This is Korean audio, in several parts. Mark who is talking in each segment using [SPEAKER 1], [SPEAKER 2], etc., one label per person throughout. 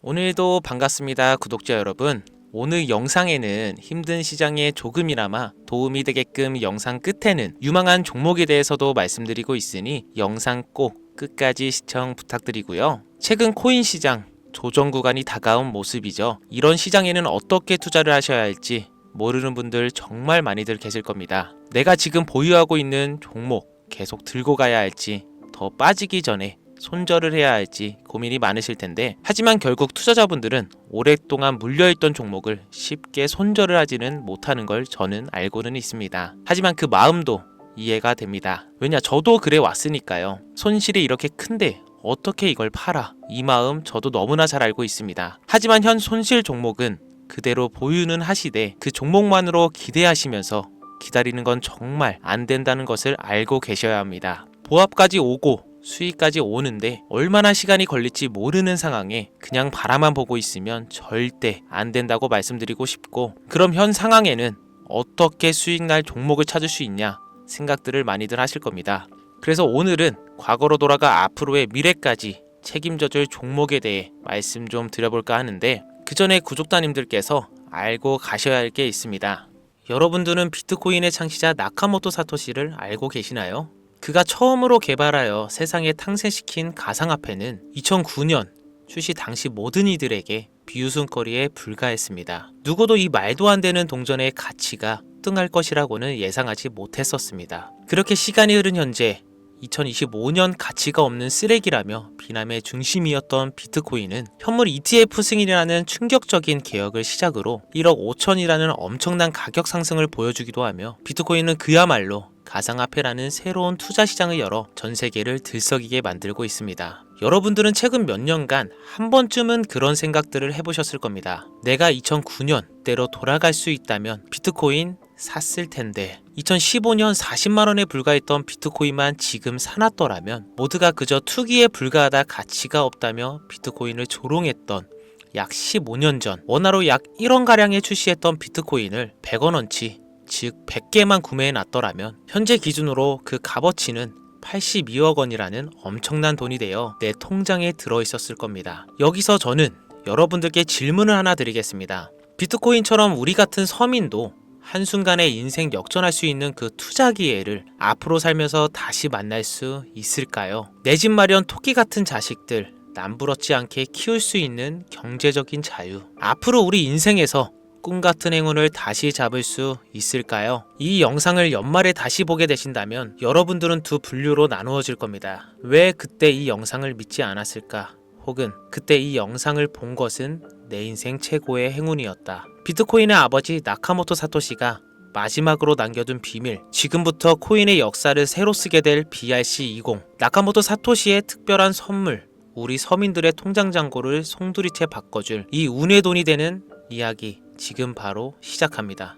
[SPEAKER 1] 오늘도 반갑습니다, 구독자 여러분. 오늘 영상에는 힘든 시장에 조금이나마 도움이 되게끔 영상 끝에는 유망한 종목에 대해서도 말씀드리고 있으니 영상 꼭 끝까지 시청 부탁드리고요. 최근 코인 시장 조정 구간이 다가온 모습이죠. 이런 시장에는 어떻게 투자를 하셔야 할지 모르는 분들 정말 많이들 계실 겁니다. 내가 지금 보유하고 있는 종목 계속 들고 가야 할지, 더 빠지기 전에 손절을 해야 할지 고민이 많으실 텐데, 하지만 결국 투자자분들은 오랫동안 물려있던 종목을 쉽게 손절을 하지는 못하는 걸 저는 알고는 있습니다. 하지만 그 마음도 이해가 됩니다. 왜냐, 저도 그래 왔으니까요. 손실이 이렇게 큰데 어떻게 이걸 팔아? 이 마음 저도 너무나 잘 알고 있습니다. 하지만 현 손실 종목은 그대로 보유는 하시되 그 종목만으로 기대하시면서 기다리는 건 정말 안 된다는 것을 알고 계셔야 합니다. 보합까지 오고 수익까지 오는데 얼마나 시간이 걸릴지 모르는 상황에 그냥 바라만 보고 있으면 절대 안 된다고 말씀드리고 싶고, 그럼 현 상황에는 어떻게 수익 날 종목을 찾을 수 있냐 생각들을 많이들 하실 겁니다. 그래서 오늘은 과거로 돌아가 앞으로의 미래까지 책임져줄 종목에 대해 말씀 좀 드려볼까 하는데, 그 전에 구독자님들께서 알고 가셔야 할 게 있습니다. 여러분들은 비트코인의 창시자 나카모토 사토시를 알고 계시나요? 그가 처음으로 개발하여 세상에 탄생시킨 가상화폐는 2009년 출시 당시 모든 이들에게 비웃음거리에 불과했습니다. 누구도 이 말도 안 되는 동전의 가치가 등할 것이라고는 예상하지 못했었습니다. 그렇게 시간이 흐른 현재 2025년 가치가 없는 쓰레기라며 비난의 중심이었던 비트코인은 현물 ETF 승인이라는 충격적인 개혁을 시작으로 1억 5천이라는 엄청난 가격 상승을 보여주기도 하며, 비트코인은 그야말로 가상화폐라는 새로운 투자 시장을 열어 전 세계를 들썩이게 만들고 있습니다. 여러분들은 최근 몇 년간 한 번쯤은 그런 생각들을 해보셨을 겁니다. 내가 2009년대로 돌아갈 수 있다면 비트코인 샀을 텐데, 2015년 40만원에 불과했던 비트코인만 지금 사놨더라면 모두가 그저 투기에 불과하다, 가치가 없다며 비트코인을 조롱했던 약 15년 전 원화로 약 1원가량에 출시했던 비트코인을 100원어치, 즉 100개만 구매해 놨더라면 현재 기준으로 그 값어치는 82억 원이라는 엄청난 돈이 되어 내 통장에 들어있었을 겁니다. 여기서 저는 여러분들께 질문을 하나 드리겠습니다. 비트코인처럼 우리 같은 서민도 한순간에 인생 역전할 수 있는 그 투자 기회를 앞으로 살면서 다시 만날 수 있을까요? 내 집 마련 토끼 같은 자식들 남부럽지 않게 키울 수 있는 경제적인 자유, 앞으로 우리 인생에서 꿈같은 행운을 다시 잡을 수 있을까요? 이 영상을 연말에 다시 보게 되신다면 여러분들은 두 분류로 나누어질 겁니다. 왜 그때 이 영상을 믿지 않았을까? 혹은 그때 이 영상을 본 것은 내 인생 최고의 행운이었다. 비트코인의 아버지 나카모토 사토시가 마지막으로 남겨둔 비밀, 지금부터 코인의 역사를 새로 쓰게 될 BRC20, 나카모토 사토시의 특별한 선물, 우리 서민들의 통장 잔고를 송두리째 바꿔줄 이 운의 돈이 되는 이야기 지금 바로 시작합니다.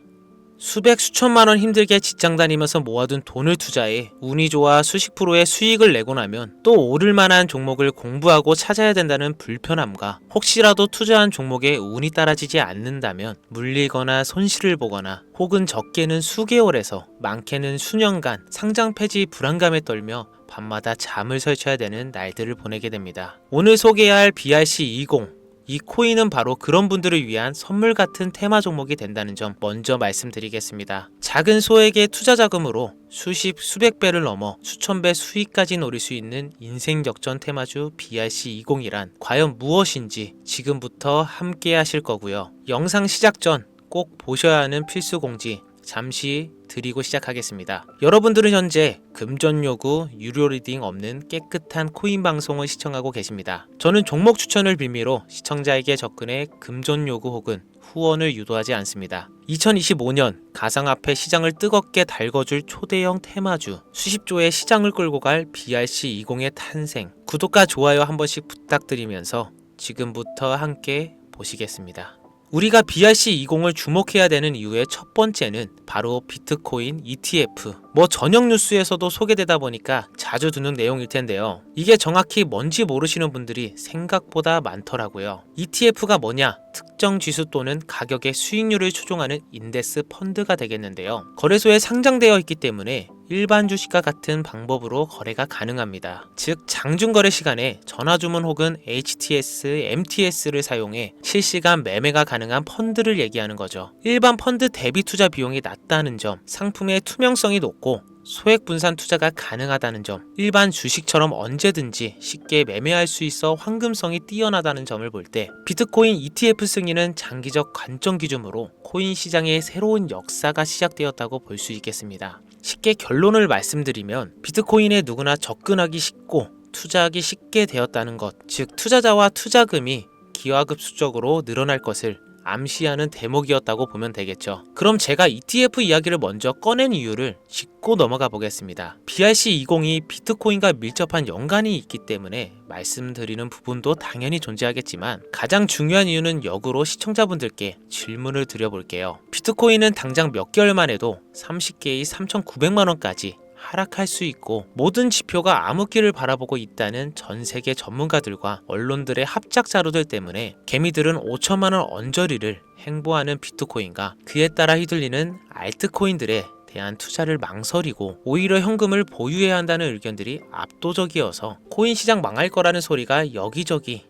[SPEAKER 1] 수백 수천만 원 힘들게 직장 다니면서 모아둔 돈을 투자해 운이 좋아 수십 프로의 수익을 내고 나면 또 오를 만한 종목을 공부하고 찾아야 된다는 불편함과, 혹시라도 투자한 종목에 운이 따라지지 않는다면 물리거나 손실을 보거나, 혹은 적게는 수개월에서 많게는 수년간 상장 폐지 불안감에 떨며 밤마다 잠을 설쳐야 되는 날들을 보내게 됩니다. 오늘 소개할 BRC20, 이 코인은 바로 그런 분들을 위한 선물 같은 테마 종목이 된다는 점 먼저 말씀드리겠습니다. 작은 소액의 투자 자금으로 수십 수백 배를 넘어 수천 배 수익까지 노릴 수 있는 인생 역전 테마주 BRC20이란 과연 무엇인지 지금부터 함께 하실 거고요. 영상 시작 전 꼭 보셔야 하는 필수 공지 잠시 드리고 시작하겠습니다. 여러분들은 현재 금전 요구, 유료 리딩 없는 깨끗한 코인 방송을 시청하고 계십니다. 저는 종목 추천을 빌미로 시청자에게 접근해 금전 요구 혹은 후원을 유도하지 않습니다. 2025년 가상화폐 시장을 뜨겁게 달궈줄 초대형 테마주, 수십조의 시장을 끌고 갈 BRC20의 탄생, 구독과 좋아요 한 번씩 부탁드리면서 지금부터 함께 보시겠습니다. 우리가 BRC20을 주목해야 되는 이유의 첫 번째는 바로 비트코인 ETF, 저녁 뉴스에서도 소개되다 보니까 자주 듣는 내용일 텐데요. 이게 정확히 뭔지 모르시는 분들이 생각보다 많더라고요. ETF가 뭐냐? 특정 지수 또는 가격의 수익률을 추종하는 인덱스 펀드가 되겠는데요. 거래소에 상장되어 있기 때문에 일반 주식과 같은 방법으로 거래가 가능합니다. 즉 장중거래 시간에 전화주문 혹은 HTS, MTS를 사용해 실시간 매매가 가능한 펀드를 얘기하는 거죠. 일반 펀드 대비 투자 비용이 낮다는 점, 상품의 투명성이 높고 소액 분산 투자가 가능하다는 점, 일반 주식처럼 언제든지 쉽게 매매할 수 있어 황금성이 뛰어나다는 점을 볼 때 비트코인 ETF 승인은 장기적 관점 기준으로 코인 시장의 새로운 역사가 시작되었다고 볼 수 있겠습니다. 쉽게 결론을 말씀드리면 비트코인에 누구나 접근하기 쉽고 투자하기 쉽게 되었다는 것, 즉 투자자와 투자금이 기하급수적으로 늘어날 것을 암시하는 대목이었다고 보면 되겠죠. 그럼 제가 ETF 이야기를 먼저 꺼낸 이유를 짚고 넘어가 보겠습니다. BRC20이 비트코인과 밀접한 연관이 있기 때문에 말씀드리는 부분도 당연히 존재하겠지만 가장 중요한 이유는 역으로 시청자분들께 질문을 드려볼게요. 비트코인은 당장 몇 개월만 해도 30개의 3,900만원까지 하락할 수 있고 모든 지표가 암흑기를 바라보고 있다는 전 세계 전문가들과 언론들의 합작 자료들 때문에 개미들은 5천만원 언저리를 행보하는 비트코인과 그에 따라 휘둘리는 알트코인들에 대한 투자를 망설이고 오히려 현금을 보유해야 한다는 의견들이 압도적이어서 코인 시장 망할 거라는 소리가 여기저기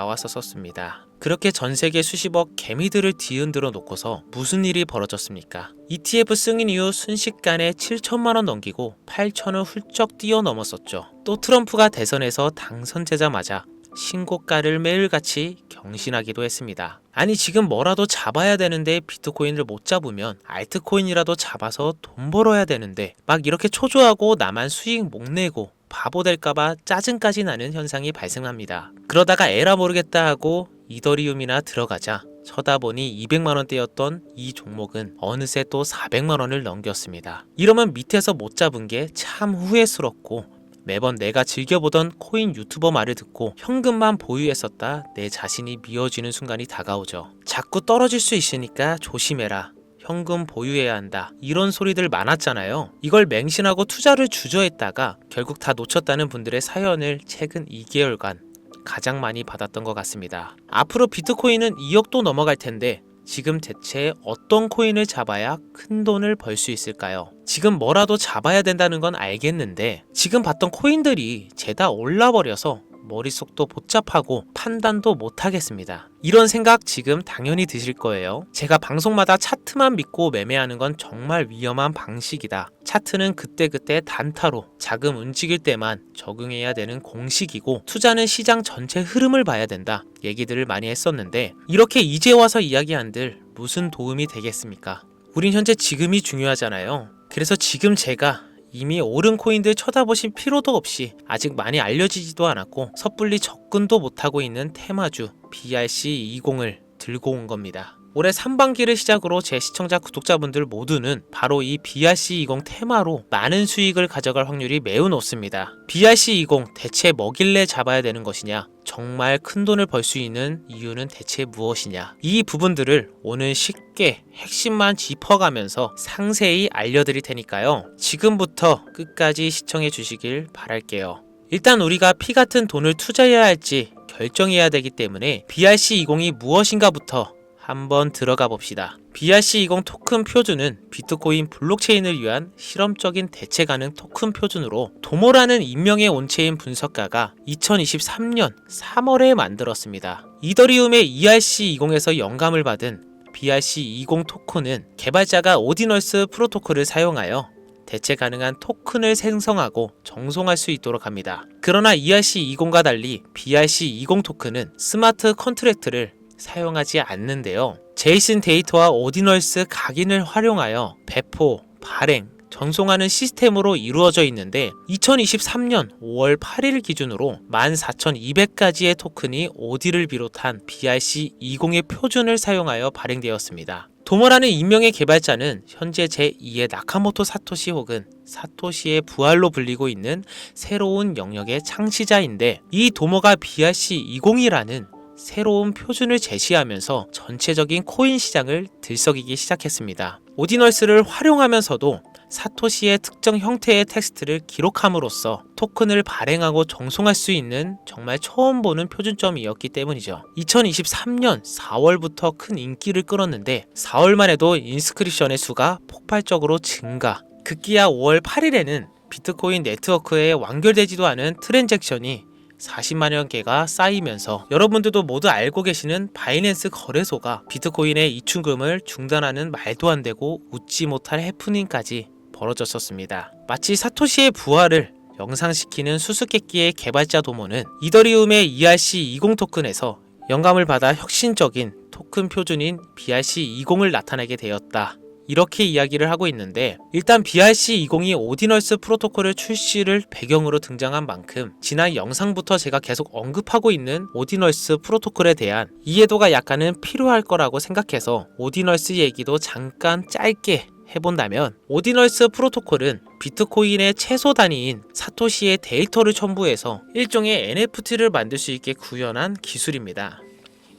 [SPEAKER 1] 튀어나왔었습니다. 그렇게 전세계 수십억 개미들을 뒤흔들어 놓고서 무슨 일이 벌어졌습니까? ETF 승인 이후 순식간에 7천만원 넘기고 8천을 훌쩍 뛰어넘었었죠. 또 트럼프가 대선에서 당선되자마자 신고가를 매일같이 경신하기도 했습니다. 아니 지금 뭐라도 잡아야 되는데 비트코인을 못 잡으면 알트코인이라도 잡아서 돈 벌어야 되는데 막 이렇게 초조하고 나만 수익 못 내고 바보 될까봐 짜증까지 나는 현상이 발생합니다. 그러다가 에라 모르겠다 하고 이더리움이나 들어가자 쳐다보니 200만원대였던 이 종목은 어느새 또 400만원을 넘겼습니다. 이러면 밑에서 못 잡은 게 참 후회스럽고 매번 내가 즐겨보던 코인 유튜버 말을 듣고 현금만 보유했었다 내 자신이 미워지는 순간이 다가오죠. 자꾸 떨어질 수 있으니까 조심해라. 현금 보유해야 한다. 이런 소리들 많았잖아요. 이걸 맹신하고 투자를 주저했다가 결국 다 놓쳤다는 분들의 사연을 최근 2개월간 가장 많이 받았던 것 같습니다. 앞으로 비트코인은 2억도 넘어갈 텐데 지금 대체 어떤 코인을 잡아야 큰 돈을 벌 수 있을까요? 지금 뭐라도 잡아야 된다는 건 알겠는데 지금 봤던 코인들이 죄다 올라버려서 머릿속도 복잡하고 판단도 못하겠습니다. 이런 생각 지금 당연히 드실 거예요. 제가 방송마다 차트만 믿고 매매하는 건 정말 위험한 방식이다. 차트는 그때그때 단타로 자금 움직일 때만 적용해야 되는 공식이고 투자는 시장 전체 흐름을 봐야 된다. 얘기들을 많이 했었는데 이렇게 이제 와서 이야기한들 무슨 도움이 되겠습니까? 우린 현재 지금이 중요하잖아요. 그래서 지금 제가 이미 오른 코인들 쳐다보실 필요도 없이 아직 많이 알려지지도 않았고 섣불리 접근도 못하고 있는 테마주 BRC20을 들고 온 겁니다. 올해 상반기를 시작으로 제 시청자 구독자분들 모두는 바로 이 BRC20 테마로 많은 수익을 가져갈 확률이 매우 높습니다. BRC20 대체 뭐길래 잡아야 되는 것이냐? 정말 큰 돈을 벌 수 있는 이유는 대체 무엇이냐? 이 부분들을 오늘 쉽게 핵심만 짚어가면서 상세히 알려드릴 테니까요. 지금부터 끝까지 시청해 주시길 바랄게요. 일단 우리가 피 같은 돈을 투자해야 할지 결정해야 되기 때문에 BRC20이 무엇인가부터 한번 들어가 봅시다. BRC20 토큰 표준은 비트코인 블록체인을 위한 실험적인 대체 가능 토큰 표준으로 도모라는 인명의 온체인 분석가가 2023년 3월에 만들었습니다. 이더리움의 ERC20에서 영감을 받은 BRC20 토큰은 개발자가 오디널스 프로토콜을 사용하여 대체 가능한 토큰을 생성하고 정송할 수 있도록 합니다. 그러나 ERC20과 달리 BRC20 토큰은 스마트 컨트랙트를 사용하지 않는데요. 제이슨 데이터와 오디널스 각인을 활용하여 배포, 발행, 전송하는 시스템으로 이루어져 있는데 2023년 5월 8일 기준으로 14,200가지의 토큰이 오디를 비롯한 BRC20의 표준을 사용하여 발행되었습니다. 도모라는 인명의 개발자는 현재 제2의 나카모토 사토시 혹은 사토시의 부활로 불리고 있는 새로운 영역의 창시자인데 이 도모가 BRC20이라는 새로운 표준을 제시하면서 전체적인 코인 시장을 들썩이기 시작했습니다. 오디널스를 활용하면서도 사토시의 특정 형태의 텍스트를 기록함으로써 토큰을 발행하고 정송할 수 있는 정말 처음 보는 표준점이었기 때문이죠. 2023년 4월부터 큰 인기를 끌었는데 4월만 해도 인스크립션의 수가 폭발적으로 증가, 급기야 5월 8일에는 비트코인 네트워크에 완결되지도 않은 트랜잭션이 40만여 개가 쌓이면서 여러분들도 모두 알고 계시는 바이낸스 거래소가 비트코인의 이출금을 중단하는 말도 안 되고 웃지 못할 해프닝까지 벌어졌었습니다. 마치 사토시의 부활을 영상시키는 수수께끼의 개발자 도모는 이더리움의 ERC20 토큰에서 영감을 받아 혁신적인 토큰 표준인 BRC20을 나타내게 되었다. 이렇게 이야기를 하고 있는데, 일단 BRC20이 오디널스 프로토콜을 출시를 배경으로 등장한 만큼 지난 영상부터 제가 계속 언급하고 있는 오디널스 프로토콜에 대한 이해도가 약간은 필요할 거라고 생각해서 오디널스 얘기도 잠깐 짧게 해본다면, 오디널스 프로토콜은 비트코인의 최소 단위인 사토시의 데이터를 첨부해서 일종의 NFT를 만들 수 있게 구현한 기술입니다.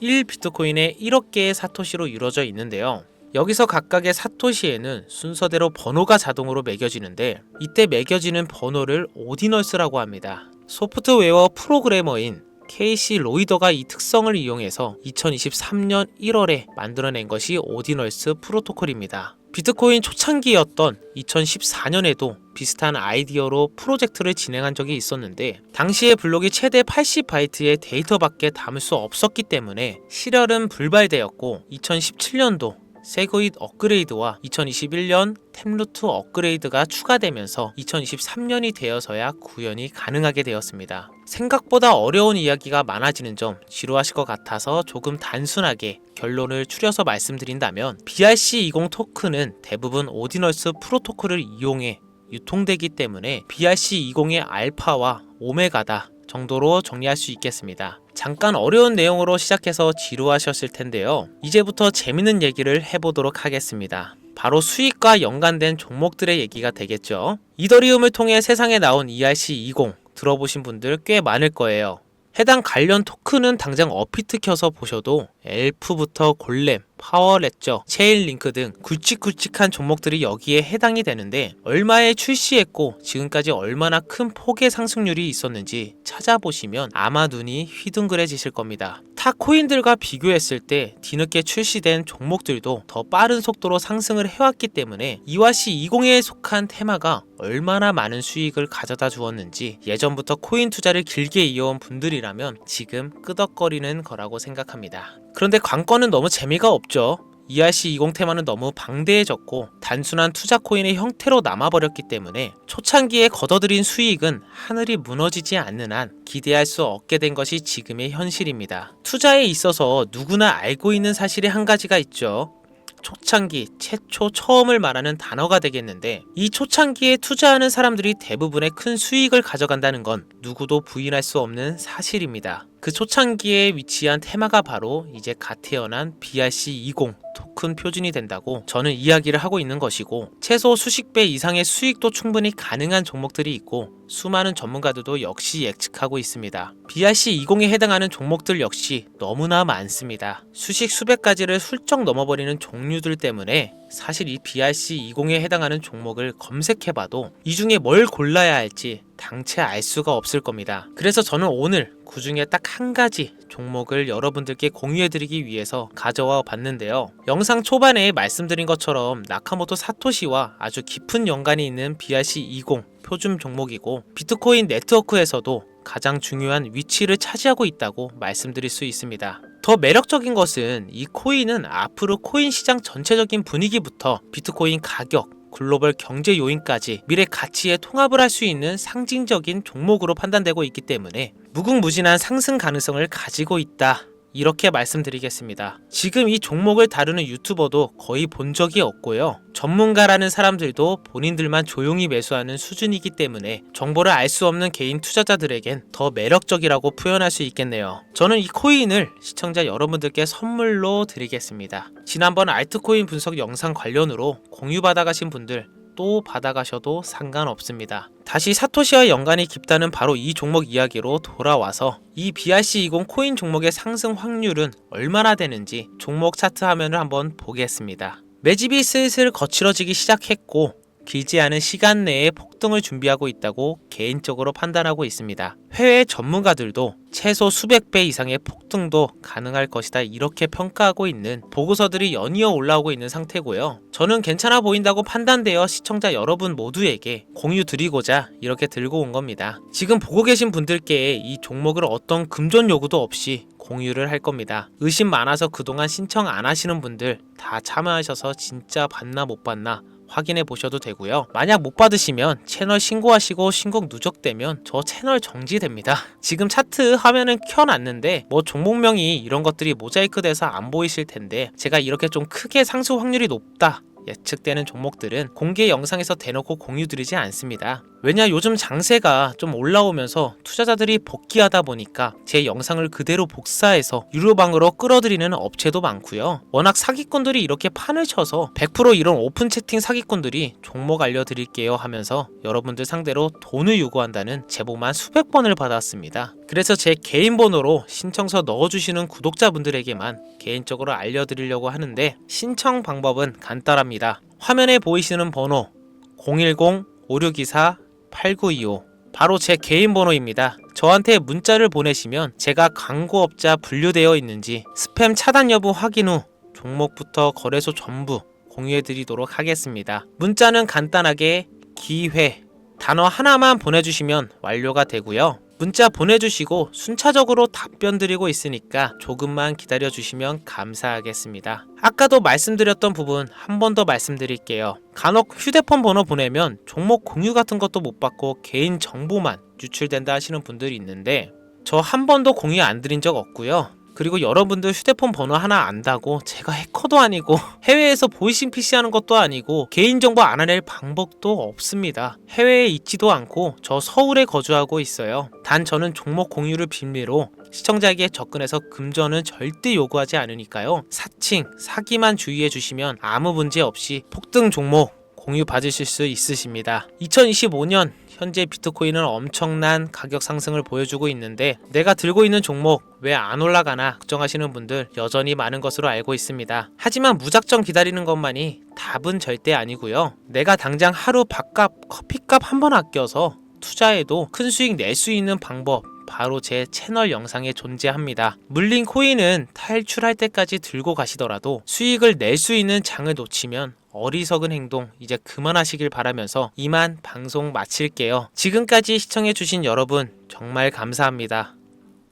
[SPEAKER 1] 1비트코인에 1억 개의 사토시로 이루어져 있는데요. 여기서 각각의 사토시에는 순서대로 번호가 자동으로 매겨지는데, 이때 매겨지는 번호를 오디널스라고 합니다. 소프트웨어 프로그래머인 케이시 로이더가 이 특성을 이용해서 2023년 1월에 만들어낸 것이 오디널스 프로토콜입니다. 비트코인 초창기였던 2014년에도 비슷한 아이디어로 프로젝트를 진행한 적이 있었는데, 당시에 블록이 최대 80바이트의 데이터밖에 담을 수 없었기 때문에 실혈은 불발되었고, 2017년도 세그윗 업그레이드와 2021년 템루트 업그레이드가 추가되면서 2023년이 되어서야 구현이 가능하게 되었습니다. 생각보다 어려운 이야기가 많아지는 점 지루하실 것 같아서 조금 단순하게 결론을 추려서 말씀드린다면, BRC20 토큰은 대부분 오디널스 프로토콜을 이용해 유통되기 때문에 BRC20의 알파와 오메가다 정도로 정리할 수 있겠습니다. 잠깐 어려운 내용으로 시작해서 지루하셨을 텐데요. 이제부터 재밌는 얘기를 해보도록 하겠습니다. 바로 수익과 연관된 종목들의 얘기가 되겠죠. 이더리움을 통해 세상에 나온 ERC20 들어보신 분들 꽤 많을 거예요. 해당 관련 토큰은 당장 어피트 켜서 보셔도 엘프부터 골렘, 파워레저, 체인링크 등 굵직굵직한 종목들이 여기에 해당이 되는데, 얼마에 출시했고 지금까지 얼마나 큰 폭의 상승률이 있었는지 찾아보시면 아마 눈이 휘둥그레지실 겁니다. 타 코인들과 비교했을 때 뒤늦게 출시된 종목들도 더 빠른 속도로 상승을 해왔기 때문에 ERC20에 속한 테마가 얼마나 많은 수익을 가져다 주었는지 예전부터 코인 투자를 길게 이어온 분들이라면 지금 끄덕거리는 거라고 생각합니다. 그런데 관건은 너무 재미가 없죠. ERC20 테마는 너무 방대해졌고 단순한 투자 코인의 형태로 남아버렸기 때문에 초창기에 걷어들인 수익은 하늘이 무너지지 않는 한 기대할 수 없게 된 것이 지금의 현실입니다. 투자에 있어서 누구나 알고 있는 사실이 한 가지가 있죠. 초창기, 최초, 처음을 말하는 단어가 되겠는데, 이 초창기에 투자하는 사람들이 대부분의 큰 수익을 가져간다는 건 누구도 부인할 수 없는 사실입니다. 그 초창기에 위치한 테마가 바로 이제 갓 태어난 BRC20 토큰 표준이 된다고 저는 이야기를 하고 있는 것이고, 최소 수십 배 이상의 수익도 충분히 가능한 종목들이 있고 수많은 전문가들도 역시 예측하고 있습니다. BRC20에 해당하는 종목들 역시 너무나 많습니다. 수십 수백 가지를 훌쩍 넘어버리는 종류들 때문에 사실 이 BRC20에 해당하는 종목을 검색해봐도 이 중에 뭘 골라야 할지 당최 알 수가 없을 겁니다. 그래서 저는 오늘 그 중에 딱 한 가지 종목을 여러분들께 공유해드리기 위해서 가져와 봤는데요. 영상 초반에 말씀드린 것처럼 나카모토 사토시와 아주 깊은 연관이 있는 BRC20 표준 종목이고, 비트코인 네트워크에서도 가장 중요한 위치를 차지하고 있다고 말씀드릴 수 있습니다. 더 매력적인 것은 이 코인은 앞으로 코인 시장 전체적인 분위기부터 비트코인 가격, 글로벌 경제 요인까지 미래 가치에 통합을 할 수 있는 상징적인 종목으로 판단되고 있기 때문에 무궁무진한 상승 가능성을 가지고 있다, 이렇게 말씀드리겠습니다. 지금 이 종목을 다루는 유튜버도 거의 본 적이 없고요. 전문가라는 사람들도 본인들만 조용히 매수하는 수준이기 때문에 정보를 알 수 없는 개인 투자자들에겐 더 매력적이라고 표현할 수 있겠네요. 저는 이 코인을 시청자 여러분들께 선물로 드리겠습니다. 지난번 알트코인 분석 영상 관련으로 공유받아 가신 분들 또 받아가셔도 상관없습니다. 다시 사토시와 연관이 깊다는 바로 이 종목 이야기로 돌아와서 이 BRC20 코인 종목의 상승 확률은 얼마나 되는지 종목 차트 화면을 한번 보겠습니다. 매집이 슬슬 거칠어지기 시작했고 길지 않은 시간 내에 폭등을 준비하고 있다고 개인적으로 판단하고 있습니다. 해외 전문가들도 최소 수백 배 이상의 폭등도 가능할 것이다 이렇게 평가하고 있는 보고서들이 연이어 올라오고 있는 상태고요. 저는 괜찮아 보인다고 판단되어 시청자 여러분 모두에게 공유 드리고자 이렇게 들고 온 겁니다. 지금 보고 계신 분들께 이 종목을 어떤 금전 요구도 없이 공유를 할 겁니다. 의심 많아서 그동안 신청 안 하시는 분들 다 참여하셔서 진짜 받나 못 받나 확인해 보셔도 되고요. 만약 못 받으시면 채널 신고하시고 신고 누적되면 저 채널 정지됩니다. 지금 차트 화면은 켜놨는데 뭐 종목명이 이런 것들이 모자이크 돼서 안 보이실 텐데 제가 이렇게 좀 크게 상승 확률이 높다 예측되는 종목들은 공개 영상에서 대놓고 공유드리지 않습니다. 왜냐 요즘 장세가 좀 올라오면서 투자자들이 복귀하다 보니까 제 영상을 그대로 복사해서 유료방으로 끌어들이는 업체도 많고요. 워낙 사기꾼들이 이렇게 판을 쳐서 100% 이런 오픈 채팅 사기꾼들이 종목 알려드릴게요 하면서 여러분들 상대로 돈을 요구한다는 제보만 수백 번을 받았습니다. 그래서 제 개인 번호로 신청서 넣어주시는 구독자분들에게만 개인적으로 알려드리려고 하는데 신청 방법은 간단합니다. 화면에 보이시는 번호 010-5624-8925 바로 제 개인 번호입니다. 저한테 문자를 보내시면 제가 광고업자 분류되어 있는지 스팸 차단 여부 확인 후 종목부터 거래소 전부 공유해드리도록 하겠습니다. 문자는 간단하게 기회 단어 하나만 보내주시면 완료가 되고요. 문자 보내주시고 순차적으로 답변 드리고 있으니까 조금만 기다려주시면 감사하겠습니다. 아까도 말씀드렸던 부분 한 번 더 말씀드릴게요. 간혹 휴대폰 번호 보내면 종목 공유 같은 것도 못 받고 개인 정보만 유출된다 하시는 분들이 있는데 저 한 번도 공유 안 드린 적 없고요. 그리고 여러분들 휴대폰 번호 하나 안다고 제가 해커도 아니고 해외에서 보이싱 PC 하는 것도 아니고 개인정보 알아낼 방법도 없습니다. 해외에 있지도 않고 저 서울에 거주하고 있어요. 단 저는 종목 공유를 빌미로 시청자에게 접근해서 금전은 절대 요구하지 않으니까요. 사칭, 사기만 주의해 주시면 아무 문제 없이 폭등 종목 공유 받으실 수 있으십니다. 2025년 현재 비트코인은 엄청난 가격 상승을 보여주고 있는데 내가 들고 있는 종목 왜 안 올라가나 걱정하시는 분들 여전히 많은 것으로 알고 있습니다. 하지만 무작정 기다리는 것만이 답은 절대 아니고요. 내가 당장 하루 밥값, 커피값 한 번 아껴서 투자해도 큰 수익 낼 수 있는 방법 바로 제 채널 영상에 존재합니다. 물린 코인은 탈출할 때까지 들고 가시더라도 수익을 낼 수 있는 장을 놓치면 어리석은 행동 이제 그만하시길 바라면서 이만 방송 마칠게요. 지금까지 시청해주신 여러분 정말 감사합니다.